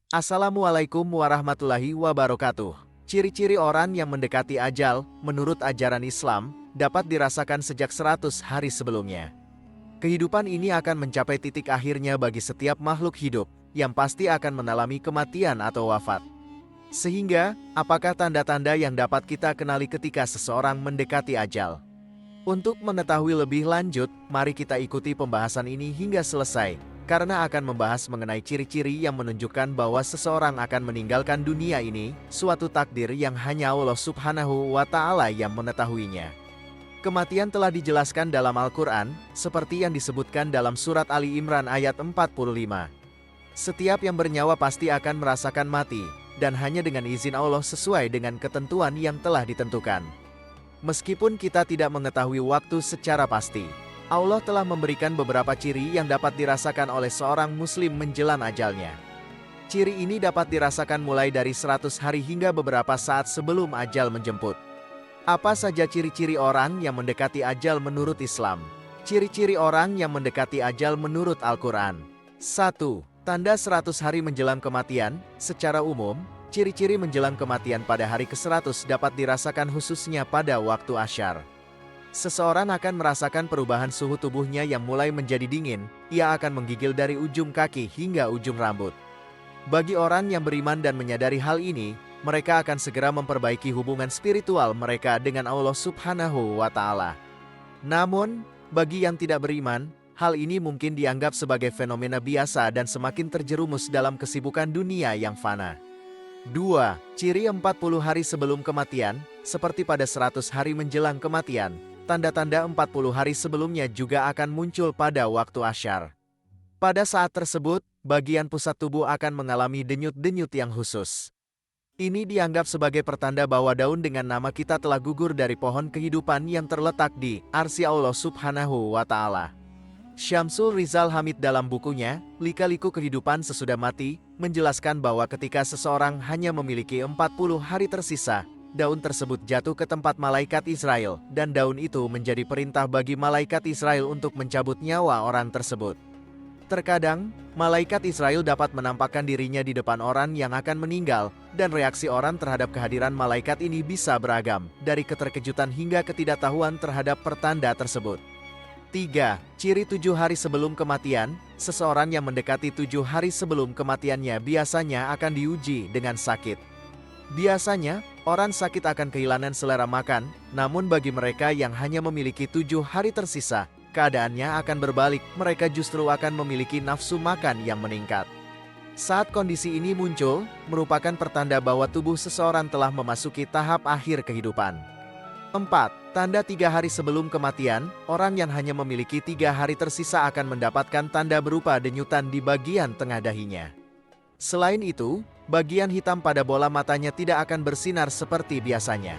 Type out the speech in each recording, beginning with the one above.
Assalamualaikum warahmatullahi wabarakatuh. Ciri-ciri orang yang mendekati ajal, menurut ajaran Islam, dapat dirasakan sejak 100 hari sebelumnya. Kehidupan ini akan mencapai titik akhirnya bagi setiap makhluk hidup, yang pasti akan mengalami kematian atau wafat. Sehingga, apakah tanda-tanda yang dapat kita kenali ketika seseorang mendekati ajal? Untuk mengetahui lebih lanjut, mari kita ikuti pembahasan ini hingga selesai, karena akan membahas mengenai ciri-ciri yang menunjukkan bahwa seseorang akan meninggalkan dunia ini, suatu takdir yang hanya Allah Subhanahu wa Ta'ala yang mengetahuinya. Kematian telah dijelaskan dalam Al-Quran, seperti yang disebutkan dalam surat Ali Imran ayat 45. Setiap yang bernyawa pasti akan merasakan mati, dan hanya dengan izin Allah sesuai dengan ketentuan yang telah ditentukan. Meskipun kita tidak mengetahui waktu secara pasti, Allah telah memberikan beberapa ciri yang dapat dirasakan oleh seorang muslim menjelang ajalnya. Ciri ini dapat dirasakan mulai dari 100 hari hingga beberapa saat sebelum ajal menjemput. Apa saja ciri-ciri orang yang mendekati ajal menurut Islam? Ciri-ciri orang yang mendekati ajal menurut Al-Quran. 1. Tanda 100 hari menjelang kematian. Secara umum, ciri-ciri menjelang kematian pada hari ke-100 dapat dirasakan khususnya pada waktu asyar. Seseorang akan merasakan perubahan suhu tubuhnya yang mulai menjadi dingin, ia akan menggigil dari ujung kaki hingga ujung rambut. Bagi orang yang beriman dan menyadari hal ini, mereka akan segera memperbaiki hubungan spiritual mereka dengan Allah Subhanahu wa Ta'ala. Namun, bagi yang tidak beriman, hal ini mungkin dianggap sebagai fenomena biasa dan semakin terjerumus dalam kesibukan dunia yang fana. 2. Ciri 40 hari sebelum kematian. Seperti pada 100 hari menjelang kematian, tanda-tanda 40 hari sebelumnya juga akan muncul pada waktu asyar. Pada saat tersebut, bagian pusat tubuh akan mengalami denyut-denyut yang khusus. Ini dianggap sebagai pertanda bahwa daun dengan nama kita telah gugur dari pohon kehidupan yang terletak di arsy Allah Subhanahu wa Ta'ala. Syamsul Rizal Hamid dalam bukunya, Lika-liku Kehidupan Sesudah Mati, menjelaskan bahwa ketika seseorang hanya memiliki 40 hari tersisa, daun tersebut jatuh ke tempat malaikat Israel, dan daun itu menjadi perintah bagi malaikat Israel untuk mencabut nyawa orang tersebut. Terkadang, malaikat Israel dapat menampakkan dirinya di depan orang yang akan meninggal, dan reaksi orang terhadap kehadiran malaikat ini bisa beragam, dari keterkejutan hingga ketidaktahuan terhadap pertanda tersebut. 3. Ciri 7 hari sebelum kematian. Seseorang yang mendekati 7 hari sebelum kematiannya biasanya akan diuji dengan sakit. Biasanya, orang sakit akan kehilangan selera makan, namun bagi mereka yang hanya memiliki 7 hari tersisa, keadaannya akan berbalik, mereka justru akan memiliki nafsu makan yang meningkat. Saat kondisi ini muncul, merupakan pertanda bahwa tubuh seseorang telah memasuki tahap akhir kehidupan. 4. Tanda 3 hari sebelum kematian. Orang yang hanya memiliki 3 hari tersisa akan mendapatkan tanda berupa denyutan di bagian tengah dahinya. Selain itu, bagian hitam pada bola matanya tidak akan bersinar seperti biasanya.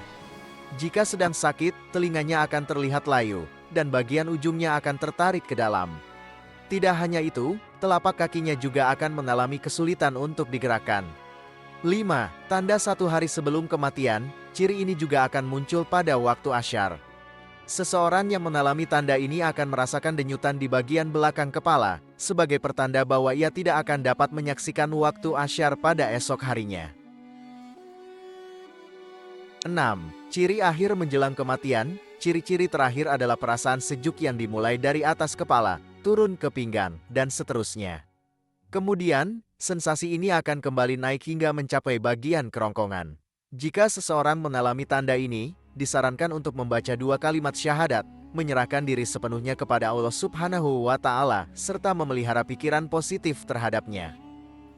Jika sedang sakit, telinganya akan terlihat layu, dan bagian ujungnya akan tertarik ke dalam. Tidak hanya itu, telapak kakinya juga akan mengalami kesulitan untuk digerakkan. 5. Tanda 1 hari sebelum kematian. Ciri ini juga akan muncul pada waktu asyar. Seseorang yang mengalami tanda ini akan merasakan denyutan di bagian belakang kepala, sebagai pertanda bahwa ia tidak akan dapat menyaksikan waktu asyar pada esok harinya. 6. Ciri akhir menjelang kematian. Ciri-ciri terakhir adalah perasaan sejuk yang dimulai dari atas kepala, turun ke pinggang, dan seterusnya. Kemudian, sensasi ini akan kembali naik hingga mencapai bagian kerongkongan. Jika seseorang mengalami tanda ini, disarankan untuk membaca 2 kalimat syahadat, menyerahkan diri sepenuhnya kepada Allah Subhanahu wa Ta'ala, serta memelihara pikiran positif terhadapnya.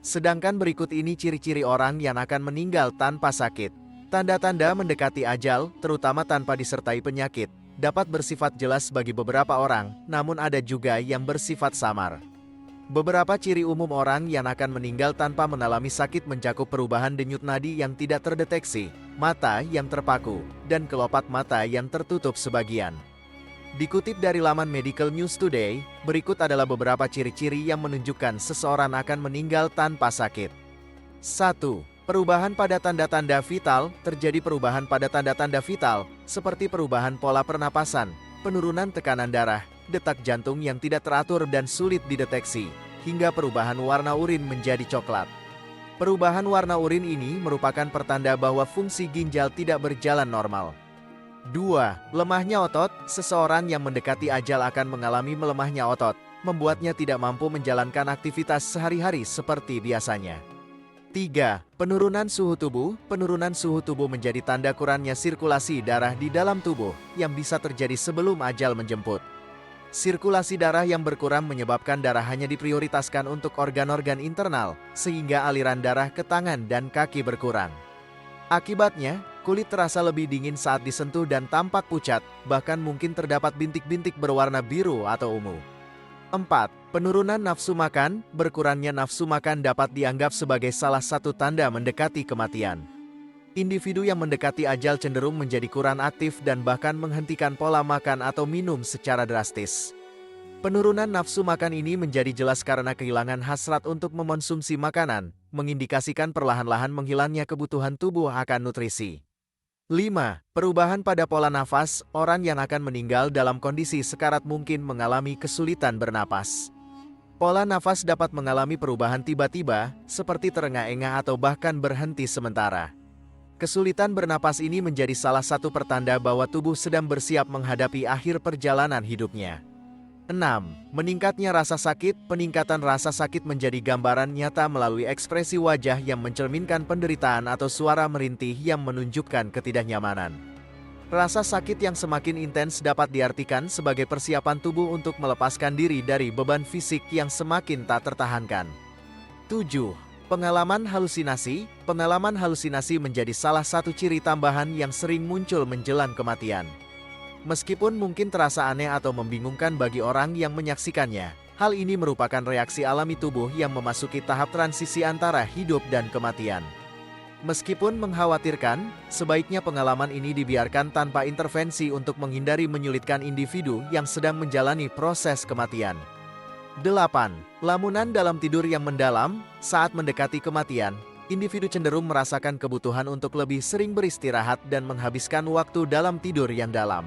Sedangkan berikut ini ciri-ciri orang yang akan meninggal tanpa sakit. Tanda-tanda mendekati ajal, terutama tanpa disertai penyakit, dapat bersifat jelas bagi beberapa orang, namun ada juga yang bersifat samar. Beberapa ciri umum orang yang akan meninggal tanpa mengalami sakit mencakup perubahan denyut nadi yang tidak terdeteksi, mata yang terpaku, dan kelopak mata yang tertutup sebagian. Dikutip dari laman Medical News Today, berikut adalah beberapa ciri-ciri yang menunjukkan seseorang akan meninggal tanpa sakit. 1. Perubahan pada tanda-tanda vital. Terjadi perubahan pada tanda-tanda vital, seperti perubahan pola pernapasan, penurunan tekanan darah, detak jantung yang tidak teratur dan sulit dideteksi, hingga perubahan warna urin menjadi coklat. Perubahan warna urin ini merupakan pertanda bahwa fungsi ginjal tidak berjalan normal. 2. Lemahnya otot. Seseorang yang mendekati ajal akan mengalami melemahnya otot, membuatnya tidak mampu menjalankan aktivitas sehari-hari seperti biasanya. 3. Penurunan suhu tubuh. Penurunan suhu tubuh menjadi tanda kurangnya sirkulasi darah di dalam tubuh, yang bisa terjadi sebelum ajal menjemput. Sirkulasi darah yang berkurang menyebabkan darah hanya diprioritaskan untuk organ-organ internal, sehingga aliran darah ke tangan dan kaki berkurang. Akibatnya, kulit terasa lebih dingin saat disentuh dan tampak pucat, bahkan mungkin terdapat bintik-bintik berwarna biru atau ungu. 4. Penurunan nafsu makan. Berkurangnya nafsu makan dapat dianggap sebagai salah satu tanda mendekati kematian. Individu yang mendekati ajal cenderung menjadi kurang aktif dan bahkan menghentikan pola makan atau minum secara drastis. Penurunan nafsu makan ini menjadi jelas karena kehilangan hasrat untuk mengonsumsi makanan, mengindikasikan perlahan-lahan menghilangnya kebutuhan tubuh akan nutrisi. 5. Perubahan pada pola nafas. Orang yang akan meninggal dalam kondisi sekarat mungkin mengalami kesulitan bernapas. Pola nafas dapat mengalami perubahan tiba-tiba, seperti terengah-engah atau bahkan berhenti sementara. Kesulitan bernapas ini menjadi salah satu pertanda bahwa tubuh sedang bersiap menghadapi akhir perjalanan hidupnya. 6. Meningkatnya rasa sakit. Peningkatan rasa sakit menjadi gambaran nyata melalui ekspresi wajah yang mencerminkan penderitaan atau suara merintih yang menunjukkan ketidaknyamanan. Rasa sakit yang semakin intens dapat diartikan sebagai persiapan tubuh untuk melepaskan diri dari beban fisik yang semakin tak tertahankan. 7. Pengalaman halusinasi. Pengalaman halusinasi menjadi salah satu ciri tambahan yang sering muncul menjelang kematian. Meskipun mungkin terasa aneh atau membingungkan bagi orang yang menyaksikannya, hal ini merupakan reaksi alami tubuh yang memasuki tahap transisi antara hidup dan kematian. Meskipun mengkhawatirkan, sebaiknya pengalaman ini dibiarkan tanpa intervensi untuk menghindari menyulitkan individu yang sedang menjalani proses kematian. 8. Lamunan dalam tidur yang mendalam. Saat mendekati kematian, individu cenderung merasakan kebutuhan untuk lebih sering beristirahat dan menghabiskan waktu dalam tidur yang dalam.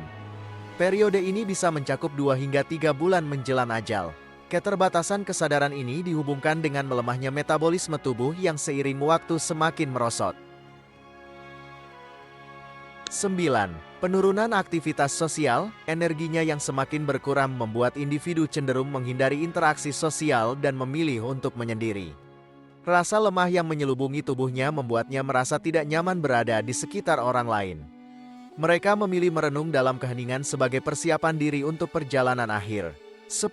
Periode ini bisa mencakup 2 hingga 3 bulan menjelang ajal. Keterbatasan kesadaran ini dihubungkan dengan melemahnya metabolisme tubuh yang seiring waktu semakin merosot. 9. Penurunan aktivitas sosial. Energinya yang semakin berkurang membuat individu cenderung menghindari interaksi sosial dan memilih untuk menyendiri. Rasa lemah yang menyelubungi tubuhnya membuatnya merasa tidak nyaman berada di sekitar orang lain. Mereka memilih merenung dalam keheningan sebagai persiapan diri untuk perjalanan akhir. 10.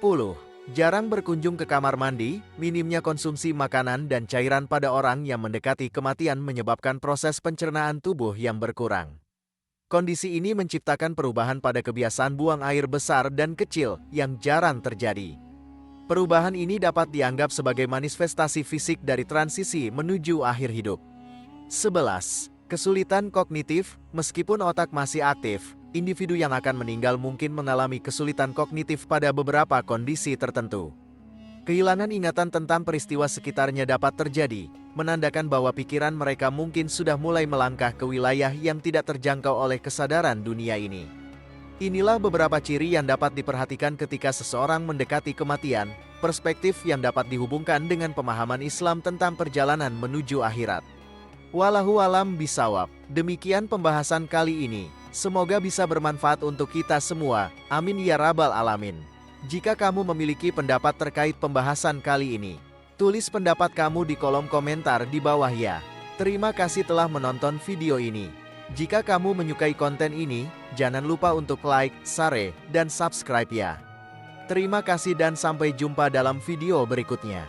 Jarang berkunjung ke kamar mandi. Minimnya konsumsi makanan dan cairan pada orang yang mendekati kematian menyebabkan proses pencernaan tubuh yang berkurang. Kondisi ini menciptakan perubahan pada kebiasaan buang air besar dan kecil yang jarang terjadi. Perubahan ini dapat dianggap sebagai manifestasi fisik dari transisi menuju akhir hidup. 11. Kesulitan kognitif. Meskipun otak masih aktif, individu yang akan meninggal mungkin mengalami kesulitan kognitif pada beberapa kondisi tertentu. Kehilangan ingatan tentang peristiwa sekitarnya dapat terjadi, menandakan bahwa pikiran mereka mungkin sudah mulai melangkah ke wilayah yang tidak terjangkau oleh kesadaran dunia ini. Inilah beberapa ciri yang dapat diperhatikan ketika seseorang mendekati kematian, perspektif yang dapat dihubungkan dengan pemahaman Islam tentang perjalanan menuju akhirat. Wallahu alam bisawab. Demikian pembahasan kali ini. Semoga bisa bermanfaat untuk kita semua. Amin ya rabbal alamin. Jika kamu memiliki pendapat terkait pembahasan kali ini, tulis pendapat kamu di kolom komentar di bawah ya. Terima kasih telah menonton video ini. Jika kamu menyukai konten ini, jangan lupa untuk like, share, dan subscribe ya. Terima kasih dan sampai jumpa dalam video berikutnya.